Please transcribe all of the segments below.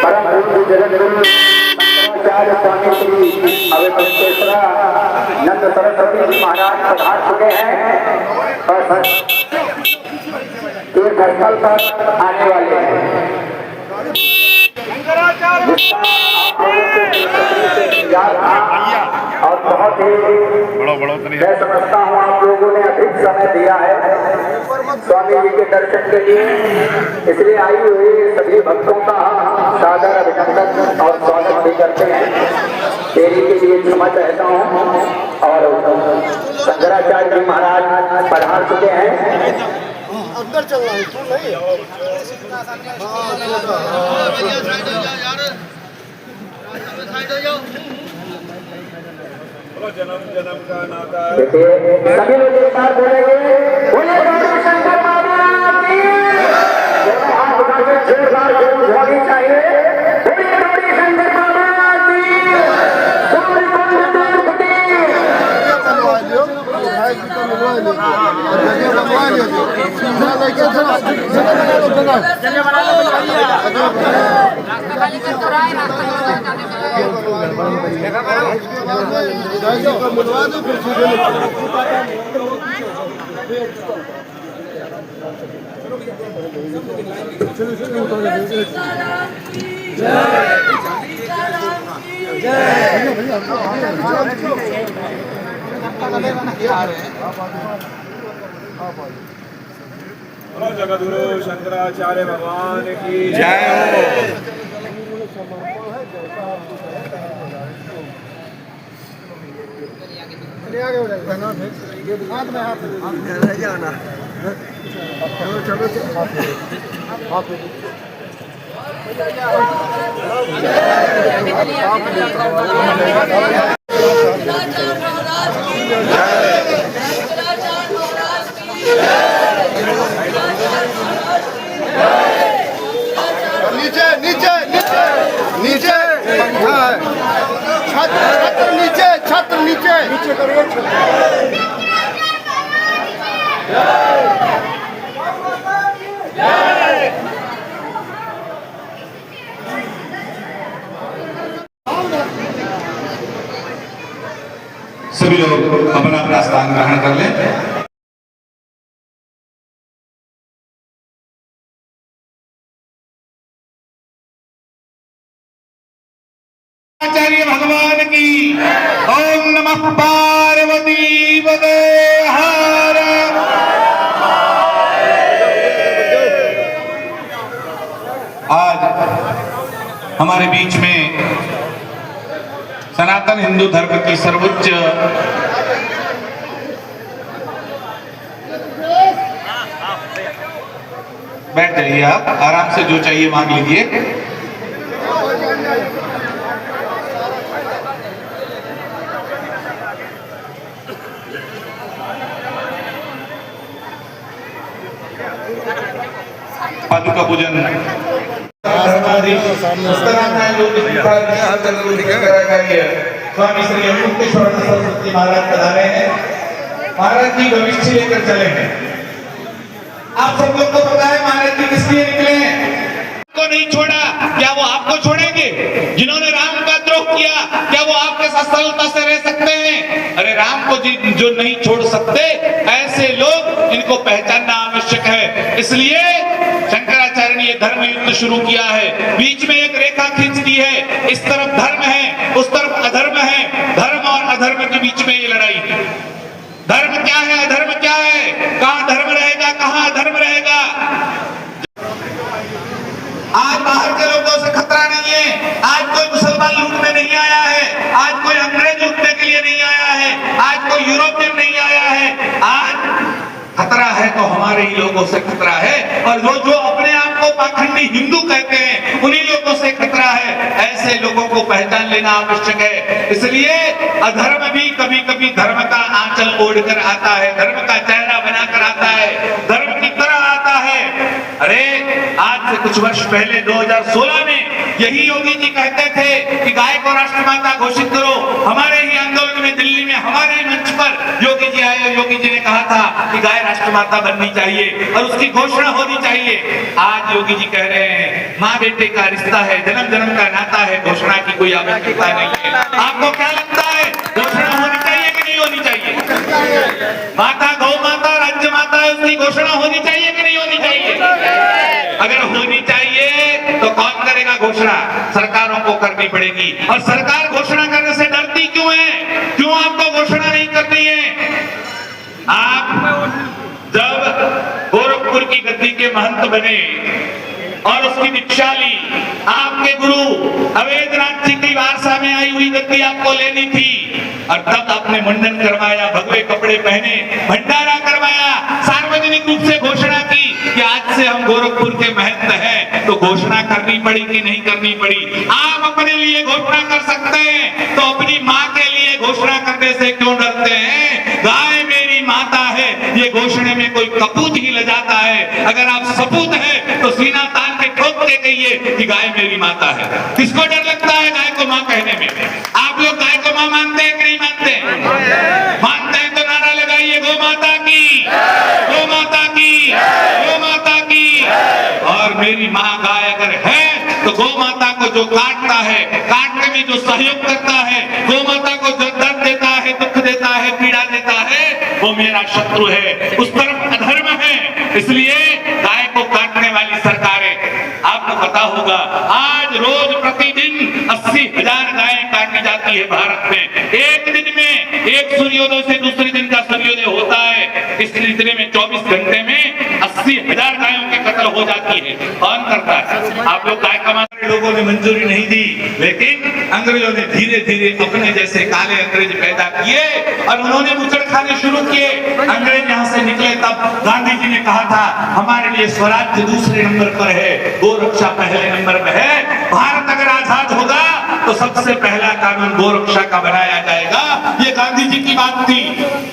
परम पूज्य जगद्गुरु शंकराचार्य स्वामी श्री अवधेश्वरानंद सरस्वती जी महाराज पधार चुके हैं और तीर्थस्थल पर आने वाले हैं। और बहुत ही मैं समझता हूँ आप लोगों ने अधिक समय दिया है स्वामी जी के दर्शन के लिए, इसलिए आई हुई सभी भक्तों का सादर अभिनंदन और स्वागत भी करते हैं। देरी के लिए क्षमा चाहता हूँ। और शंकराचार्य जी महाराज पधार चुके हैं। अंदर चल रहा है तू नहीं जन्म जन्म का नाता। सभी लोग एक बार बोलेंगे बोले गौरी शंकर बाबा की हाथ उठाकर जोरदार जरूर होनी चाहिए। बोले गौरी शंकर बाबा की गौरी कुंड तीर्थ जगद्गुरु शंकराचार्य भगवान की जय हो। चलो नीचे नीचे नीचे नीचे पंखा है, छत नीचे, छत नीचे नीचे करिए। सभी लोग अपना अपना स्थान ग्रहण कर लें। आचार्य भगवान की ओम नमः पार्वती पते हर। आज हमारे बीच में सनातन हिंदू धर्म की सर्वोच्च बैठ जाइए, आप आराम से जो चाहिए मांग लीजिए। पादुका पूजन स्वामी श्री अमृतेश्वर सरस्वती महाराज पधारे हैं। महाराज जी भविष्य लेकर चले हैं। आप सब लोग को पता है महाराज जी किस लिए निकले हैं? को नहीं छोड़ा, क्या वो आपको छोड़ेंगे? जिन्होंने राम का द्रोह किया, क्या वो आपके साथ सरलता से रह सकते हैं? अरे राम को जो नहीं छोड़ सकते, ऐसे लोग इनको पहचानना आवश्यक है। इसलिए शंकराचार्य ने ये धर्म युद्ध शुरू किया है। बीच में एक रेखा खींच दी है, इस तरफ धर्म है, उस तरफ अधर्म है। धर्म और अधर्म के बीच में ये लड़ाई है। धर्म क्या है, अधर्म क्या है? कहां धर्म रहेगा, कहां अधर्म रहेगा? आज बाहर के लोगों से खतरा नहीं है। आज कोई मुसलमान लूटने नहीं आया है, आज कोई अंग्रेज लूटने के लिए नहीं आया है, आज कोई यूरोपियन नहीं आया है। आज खतरा है तो हमारे ही लोगों से खतरा है। और वो जो अपने आप को पाखंडी हिंदू कहते हैं, उन्हीं लोगों से खतरा है। ऐसे लोगों को पहचान लेना आवश्यक है। इसलिए अधर्म भी कभी कभी धर्म का आंचल ओढ़कर आता है, धर्म का चेहरा बनाकर आता है, धर्म की तरह आता है। अरे आज से कुछ वर्ष पहले 2016 में यही योगी जी कहते थे कि गाय को राष्ट्रमाता घोषित करो। हमारे ही आंदोलन में दिल्ली में हमारे ही मंच पर योगी जी आए, योगी जी ने कहा था कि गाय राष्ट्रमाता बननी चाहिए और उसकी घोषणा होनी चाहिए। आज योगी जी कह रहे हैं माँ बेटे का रिश्ता है, जन्म जन्म का नाता है, घोषणा की कोई आवश्यकता नहीं है। आपको क्या लगता है घोषणा होनी चाहिए कि नहीं होनी चाहिए? माता गौ माता राज्य माता है, उसकी घोषणा होनी चाहिए कि नहीं होनी चाहिए? अगर होनी चाहिए तो कौन करेगा घोषणा? सरकारों को करनी पड़ेगी। और सरकार घोषणा करने से डरती क्यों है? क्यों आपको घोषणा नहीं करनी है? आप जब गोरखपुर की गद्दी के महंत बने और उसकी दीक्षा ली, आपके गुरु अवैधनाथ जी की वारसा में आई हुई गद्दी आपको लेनी थी, और तब आपने मुंडन करवाया, भगवे कपड़े पहने, भंडारा करवाया, सार्वजनिक रूप से घोषणा की कि आज से हम गोरखपुर के महंत हैं। तो घोषणा करनी पड़ी कि नहीं करनी पड़ी? आप अपने लिए घोषणा कर सकते हैं, तो अपनी माँ के लिए घोषणा करने से क्यों डरते हैं? गाय मेरी माता है, ये घोषणा में कोई कपूत ही ले जाता है। अगर आप सपूत है तो सीना तान के ठोक के कहिए कि गाय मेरी माता है। किसको डर लगता है गाय को माँ कहने में? आप लोग गाय को माँ मानते हैं कि नहीं मानते? मानते हैं तो नारा लगाइए, गौ माता की, गौ माता की, गौ माता की। और मेरी माँ गाय अगर है तो गौ माता को जो काटता है, काटने में जो सहयोग करता है, गौ माता को जो दर्द देता है, दुख देता है, पीड़ा देता है, वो मेरा शत्रु है, उस तरफ अधर्म है। इसलिए गाय को काटने वाली सरकारें, आपको पता होगा आज रोज प्रतिदिन 80,000 गायें काटी जाती है भारत में। एक दिन में एक सूर्योदय से दूसरे दिन का सूर्योदय होता है, इस सिलसिले में 24 घंटे में 80,000 गायों की कत्ल हो जाती है। कौन करता है? आप लोग गाय कमाने लोगों ने मंजूरी नहीं दी, लेकिन अंग्रेजों ने धीरे धीरे अपने जैसे काले अंग्रेज पैदा किए और उन्होंने मुचड़ खाने शुरू किए। अंग्रेज यहाँ से निकले तब गांधी जी ने कहा था हमारे लिए स्वराज्य दूसरे नंबर पर है, गोरक्षा पहले नंबर में है। भारत अगर आजाद होगा तो सबसे पहला कानून गोरक्षा का बनाया जाएगा। ये गांधी जी की बात थी।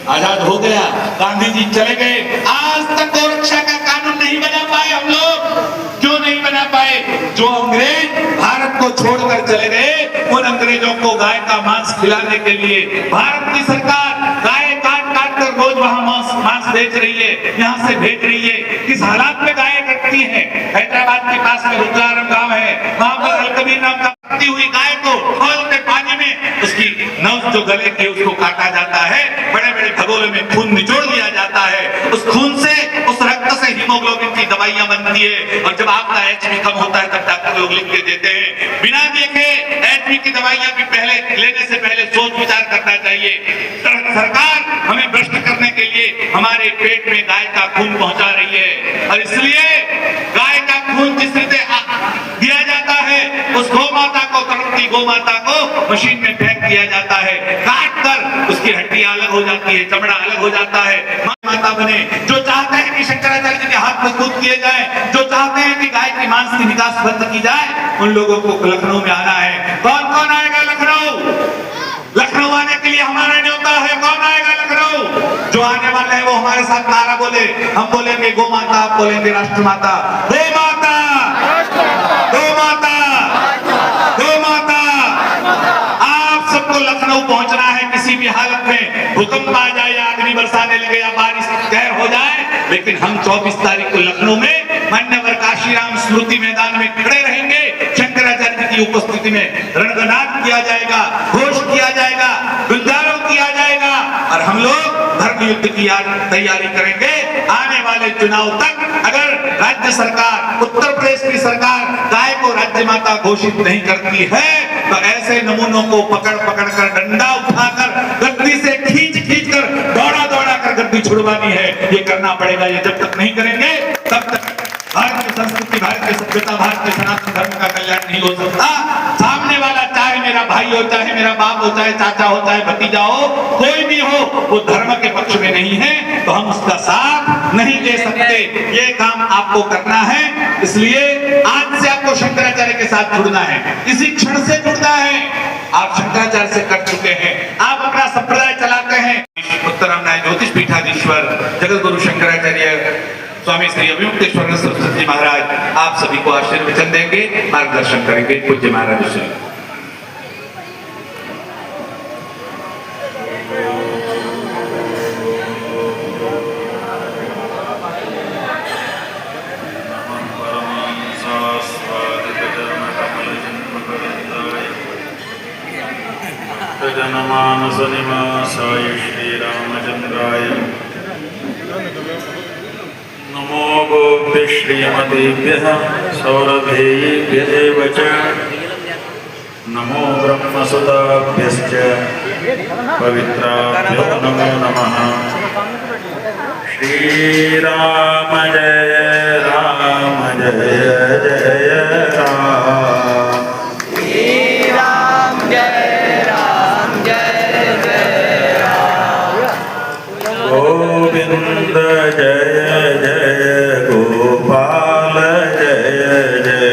आजाद हो गया, गांधी जी चले गए, आज तक गोरक्षा का कानून नहीं बना पाए हम लोग। क्यों नहीं बना पाए? जो अंग्रेज भारत को छोड़कर चले गए, उन अंग्रेजों को गाय का मांस खिलाने के लिए भारत की सरकार गाय काट काट कर रोज वहां मांस बेच रही है, यहाँ से भेज रही है। किस हालात में गायें कटती हैं? हैदराबाद के पास में रुद्रारम गांव है, वहां पर अलकबीर नाम का कटती हुई गाय को खोलते पानी में उसकी नस जो गले की उसको काटा जाता है, बड़े बड़े भगोले में खून निचोड़ लिया जाता है, उस खून से उस रक्त से हीमोग्लोबिन की दवाइयां बनती है। और जब आपका एचबी कम होता है तब डॉक्टर लोग लिख के देते हैं, बिना देखे एचबी की दवाइयां भी पहले लेने से पहले सोच विचार करना चाहिए। सरकार हमें भ्रष्ट करने के लिए हमारे पेट में गाय का खून पहुंचा रही है, और इसलिए गाय का खून जिस रीते दिया जाता है, उस गौ माता को, तड़पती गौ माता को मशीन में फेंक दिया जाता है, काट कर उसकी हड्डियां अलग हो जाती है, चमड़ा अलग हो जाता है। माता बने जो चाहते हैं कि शंकराचार्य जी के हाथ मजबूत किए जाए, जो चाहते हैं कि गाय की मांस की निकास बंद की जाए, उन लोगों को लखनऊ में आना है। कौन कौन आएगा लखनऊ? लखनऊ आने के लिए हमारा न्योता है। कौन आएगा लखनऊ? जो आने वाले हैं वो हमारे साथ नारा बोले। हम बोलेंगे गौ माता, आप बोलेंगे राष्ट्र माता। गौ माता, गौ माता, गौ माता। आप सबको लखनऊ पहुंचना है। किसी भी हालत में भूकंप आ जाए या अग्नि बरसाने लगे या बारिश कहर हो जाए, लेकिन हम 24 तारीख को लखनऊ में मान्यवर काशीराम स्मृति मैदान में खड़े रहेंगे। शंकराचार्य जी की उपस्थिति में रणगनाद किया जाएगा, घोष किया जाएगा, गुंजारों किया जाएगा, और हम लोग धर्म युद्ध की तैयारी करेंगे। आने वाले चुनाव तक अगर राज्य सरकार, उत्तर प्रदेश की सरकार गाय को राज्य माता घोषित नहीं करती है, तो ऐसे नमूनों को पकड़ पकड़ कर, डंडा उठाकर, गद्दी से खींच खींच कर, दौड़ा दौड़ा कर गद्दी छुड़वानी है। ये करना पड़ेगा। ये जब तक नहीं करेंगे तब तक भारतीय संस्कृति, भारतीय सभ्यता, भारतीय सनातन धर्म का कल्याण नहीं हो सकता। सामने वाला चाहे मेरा भाई हो, चाहे मेरा बाप हो, चाहे चाचा हो, चाहे भतीजा हो, कोई भी हो, वो धर्म के पक्ष में नहीं है तो हम उसका साथ नहीं दे सकते। ये काम आपको करना है। इसलिए आज से आपको शंकराचार्य के साथ जुड़ना है, इसी क्षण से जुड़ना है। आप शंकराचार्य से कट चुके हैं, आप अपना संप्रदाय चलाते हैं। उत्तरम न्याय ज्योतिष पीठाधीश्वर जगत गुरु शंकराचार्य स्वामी श्री अभिमुक्तेश्वर सरस्वती जी महाराज आप सभी को आशीर्वचन देंगे, मार्गदर्शन करेंगे। पूज्य महाराज श्री परम जनमानस निवासाय श्रीरामचंद्राय नमो गोप्य श्रीमतीभ्यः सौरभेयेभ्यः च नमो ब्रह्मसुताभ्यश्च पवित्राभ्यो नमो नमः। श्रीराम जय राम जय जय राम। राम जय राम गोविंद जय जय गोपाल जय जय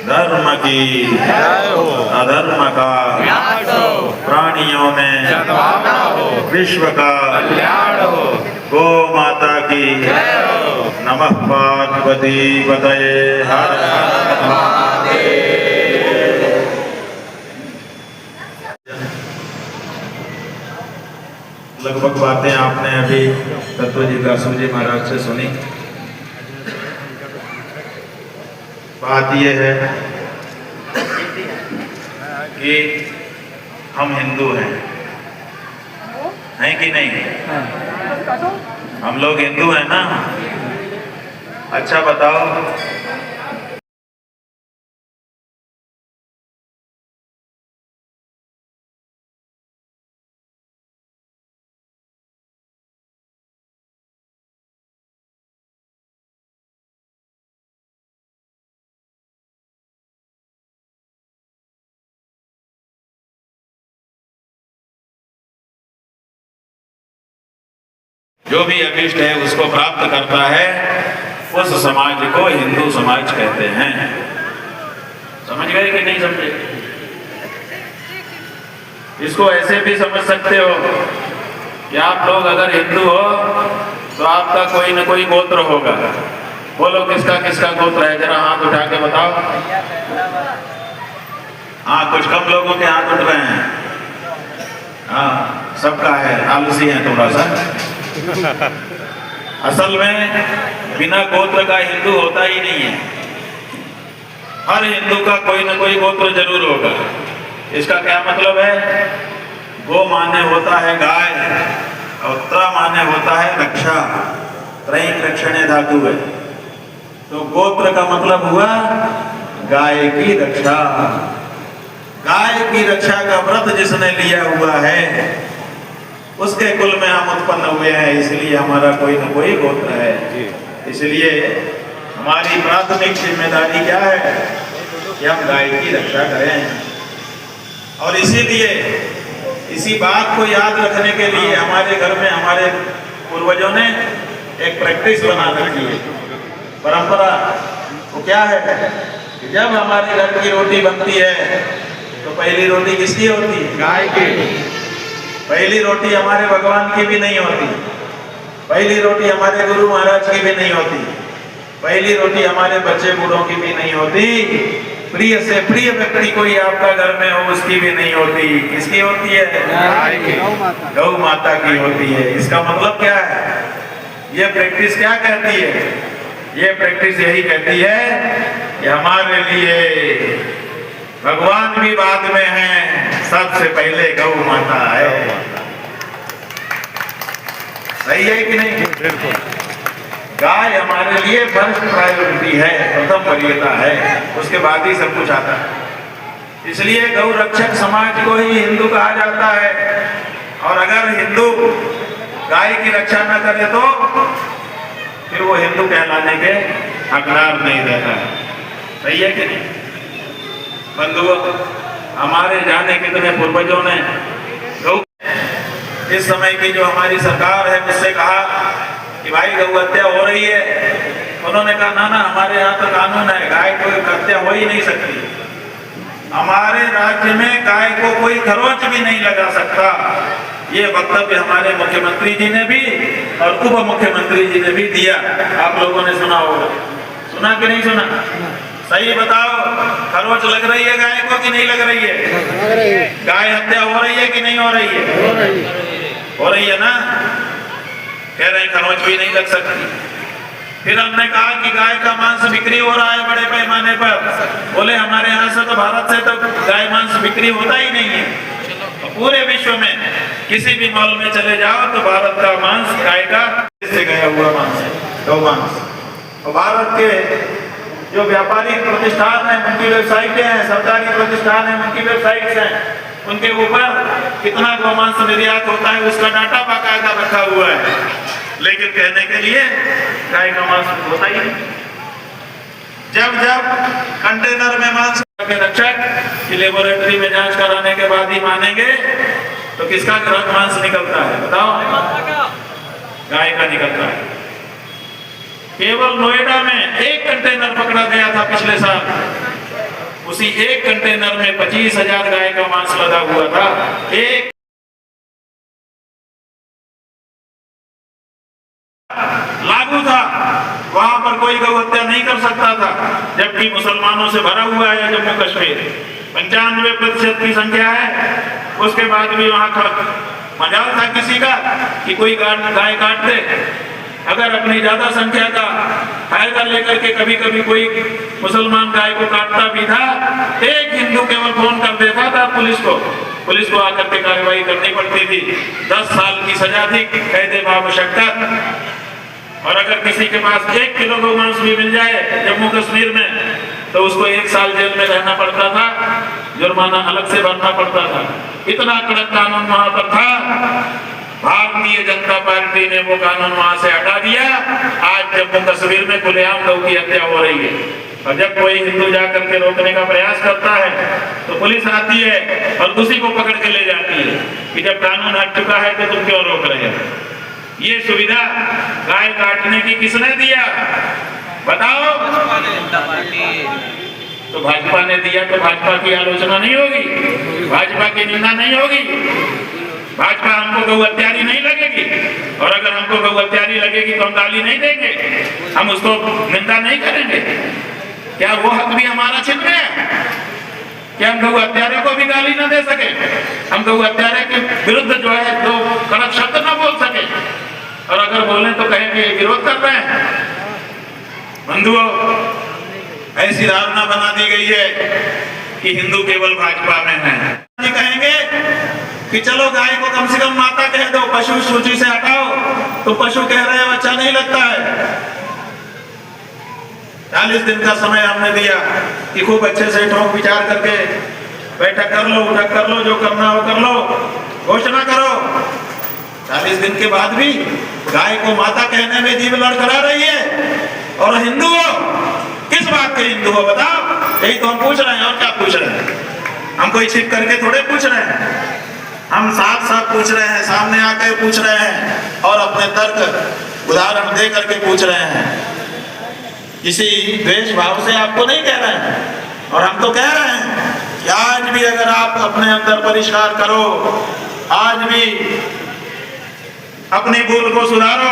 धर्म की अधर्म का प्राणियों में विश्व का गो माता की नमः पार्वती पतये हर हर महादेव। लगभग बातें आपने अभी तत्व जी दासू जी महाराज से सुनी। बात यह है कि हम हिंदू हैं कि नहीं? हम लोग हिंदू हैं ना? अच्छा बताओ, जो भी अभिष्ट है उसको प्राप्त करता है, उस समाज को हिंदू समाज कहते हैं। समझ गए कि नहीं समझे? इसको ऐसे भी समझ सकते हो कि आप लोग अगर हिंदू हो तो आपका कोई न कोई गोत्र होगा। बोलो किसका किसका गोत्र है, जरा हाथ उठा के बताओ। हाँ, कुछ कम लोगों के हाथ उठ रहे हैं। हाँ, सबका है, आलसी है थोड़ा सा। असल में बिना गोत्र का हिंदू होता ही नहीं है। हर हिंदू का कोई न कोई गोत्र जरूर होगा। इसका क्या मतलब है? गो माने होता है गाय और त्र माने होता है रक्षा। त्रयी रक्षणे धातु है, तो गोत्र का मतलब हुआ गाय की रक्षा। गाय की रक्षा का व्रत जिसने लिया हुआ है उसके कुल में हम उत्पन्न हुए हैं, इसलिए हमारा कोई न कोई गोत्र है। इसलिए हमारी प्राथमिक जिम्मेदारी क्या है कि हम गाय की रक्षा करें। और इसीलिए इसी बात को याद रखने के लिए हमारे घर में हमारे पूर्वजों ने एक प्रैक्टिस बना रखी है, परंपरा। वो क्या है कि जब हमारे घर की रोटी बनती है तो पहली रोटी किसकी होती है? गाय की। पहली रोटी हमारे भगवान की भी नहीं होती, पहली रोटी हमारे गुरु महाराज की भी नहीं होती, पहली रोटी हमारे बच्चे बूढ़ों की भी नहीं होती, प्रिय से प्रिय व्यक्ति कोई आपका घर में हो उसकी भी नहीं होती। किसकी होती है? गौ माता की होती है। इसका मतलब क्या है? ये प्रैक्टिस क्या कहती है? ये प्रैक्टिस यही कहती है कि हमारे लिए भगवान भी बाद में हैं, सबसे पहले गौ माता है। सही है कि नहीं? बिल्कुल। गाय हमारे लिए फर्स्ट प्रायोरिटी है, प्रथम वरीयता है, उसके बाद ही सब कुछ आता है। इसलिए गौ रक्षक समाज को ही हिंदू कहा जाता है। और अगर हिंदू गाय की रक्षा न करे तो फिर वो हिंदू कहलाने के हकदार नहीं रहता है। सही है कि नहीं? बंधुओं, हमारे जाने कितने पूर्वजों ने गौ, इस समय की जो हमारी सरकार है उससे कहा कि भाई गौ हत्या हो रही है। उन्होंने कहा ना ना, हमारे यहाँ तो कानून है, गाय कोई हत्या हो ही नहीं सकती। हमारे राज्य में गाय को कोई खरोच भी नहीं लगा सकता। ये वक्तव्य हमारे मुख्यमंत्री जी ने भी और उप मुख्यमंत्री जी ने भी दिया। आप लोगों ने सुना होगा, सुना कि नहीं सुना? सही बताओ, खरोच लग रही है गाय को कि नहीं लग रही है? गाय हत्या हो रही है कि नहीं हो रही है? हो रही है ना? कह रहे हैं खरोच भी नहीं लग सकती। फिर हमने कहा कि गाय का मांस बिक्री हो रहा है बड़े पैमाने पर। बोले हमारे यहाँ से तो, भारत से तो गाय मांस बिक्री होता ही नहीं है। पूरे विश्व में किसी भी मॉल में चले जाओ तो भारत का मांस, गाय का से गया हुआ मांस है, गौ मांस। और भारत के जो व्यापारिक प्रतिष्ठान है, उनकी वेबसाइटें हैं, सरकारी प्रतिष्ठान है, उनकी वेबसाइट्स हैं, उनके ऊपर कितना गौ मांस निर्यात होता है उसका डाटा बाकायदा रखा हुआ है। लेकिन कहने के लिए गाय का मांस होता ही नहीं। जब जब कंटेनर में मांस के रक्षक की लेबोरेटरी में जांच कराने के बाद ही मानेंगे, तो किसका मांस निकलता है बताओ? गाय का निकलता है। केवल नोएडा में एक कंटेनर पकड़ा गया था पिछले साल। उसी एक कंटेनर में 25,000 गाय का मांस लदा हुआ था। एक लागू था, वहां पर कोई गौ हत्या नहीं कर सकता था, जबकि मुसलमानों से भरा हुआ है जम्मू कश्मीर। 95% की संख्या है, उसके बाद भी वहां मजाल था किसी का कि कोई गाय काट दे। अगर अपनी ज्यादा संख्या का फायदा लेकर के कभी कभी कोई मुसलमान गाय को काटता भी था, एक हिंदू केवल फोन कर देता था पुलिस को आकर के कार्रवाई करनी पड़ती थी। 10 साल की सजा थी, कैदे बामुशक्कत। और अगर किसी के पास 1 किलो गौमांस भी मिल जाए जम्मू कश्मीर में, तो उसको 1 साल जेल में रहना पड़ता था, जुर्माना अलग से भरना पड़ता था। इतना कड़क कानून वहां पर था। भारतीय जनता पार्टी ने वो कानून वहां से हटा दिया। आज जम्मू कश्मीर में खुलेआम गौ की हत्या हो रही है, और जब कोई हिंदू जाकर के रोकने का प्रयास करता है तो पुलिस आती है और उसी को पकड़ के ले जाती है कि जब कानून हट चुका है तो तुम क्यों रोक रहे हो। ये सुविधा गाय काटने की किसने दिया बताओ? तो भाजपा ने दिया, तो भाजपा की आलोचना नहीं होगी, भाजपा की निंदा नहीं होगी। भाजपा हमको गौ हत्यारी नहीं लगेगी, और अगर हमको गौ हत्यारी लगेगी तो हम गाली नहीं देंगे, हम उसको निंदा नहीं करेंगे। क्या वो हक भी हमारा छिन गया? क्या हम गौ हत्यारे को भी गाली न दे सके? हम गौ हत्यारे के विरुद्ध जो है दो कड़क शब्द न बोल सके? और अगर बोले तो कहेंगे विरोध कर रहे हैं। बंधुओं, ऐसी धारणा बना दी गई है कि हिंदू केवल भाजपा में है। कहेंगे कि चलो गाय को कम से कम माता कह दो, पशु सूची से हटाओ, तो पशु कह रहे हैं अच्छा नहीं लगता है। 40 दिन का समय हमने दिया कि खूब अच्छे से ठोक विचार करके बैठक कर लो, उठक कर लो, जो करना हो कर लो, घोषणा करो। 40 दिन के बाद भी गाय को माता कहने में जीभ लड़खड़ा रही है। और हिंदू हो, किस बात के हिंदू हो बताओ? यही तो हम पूछ रहे हैं, और क्या पूछ रहे हैं? हम कोई छिप करके थोड़े पूछ रहे हैं, हम साफ साफ पूछ रहे हैं, सामने आकर पूछ रहे हैं, और अपने तर्क उदाहरण दे करके पूछ रहे हैं। किसी द्वेष भाव से आपको नहीं कह रहे हैं। और हम तो कह रहे हैं कि आज भी अगर आप अपने अंदर परिष्कार करो, आज भी अपनी भूल को सुधारो,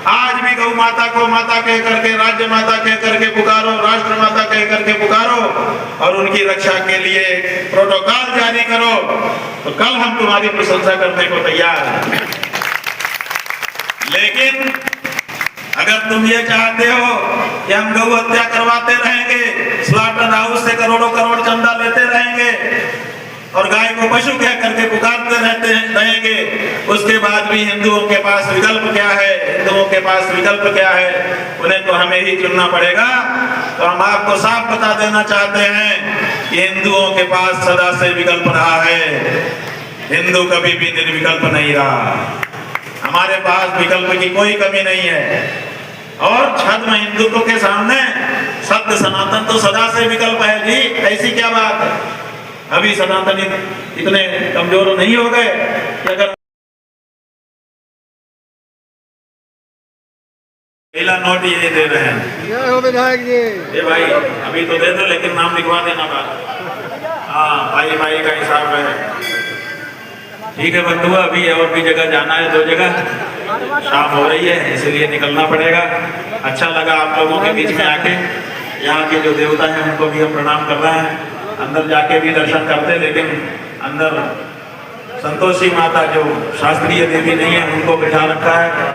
आज भी गौ माता को माता कह करके, राज्य माता कह करके पुकारो, राष्ट्र माता कह करके पुकारो, और उनकी रक्षा के लिए प्रोटोकॉल जारी करो, तो कल हम तुम्हारी प्रशंसा करने को तैयार हैं। लेकिन अगर तुम ये चाहते हो कि हम गौ हत्या करवाते रहेंगे, स्लॉटर हाउस से करोड़ों करोड़ चंदा लेते रहेंगे, और गाय को पशु कह करके पुकारते रहेंगे, उसके बाद भी हिंदुओं के पास विकल्प क्या है? हिंदुओं के पास विकल्प क्या है? उन्हें तो हमें ही चुनना पड़ेगा। तो हम आपको साफ बता देना चाहते हैं कि हिंदुओं के पास सदा से विकल्प रहा है। हिंदू कभी भी निर्विकल्प नहीं रहा। हमारे पास विकल्प की कोई कमी नहीं है। और छद्म हिंदुत्व के सामने सत्य सनातन तो सदा से विकल्प है जी। ऐसी क्या बात है? अभी सनातनी इतने कमजोर नहीं हो गए कि अगर पहला नोट ये दे रहे हैं विधायक जी, ये भाई अभी तो दे दो, लेकिन नाम लिखवा देना बात। हाँ, भाई भाई का हिसाब है। ठीक है बंधु, अभी और भी जगह जाना है, 2 जगह, शाम हो रही है इसलिए निकलना पड़ेगा। अच्छा लगा आप लोगों के बीच में आके। यहाँ के जो देवता हैं उनको भी हम प्रणाम कर रहे हैं। अंदर जाके भी दर्शन करते, लेकिन अंदर संतोषी माता जो शास्त्रीय देवी नहीं है उनको बिठा रखा है।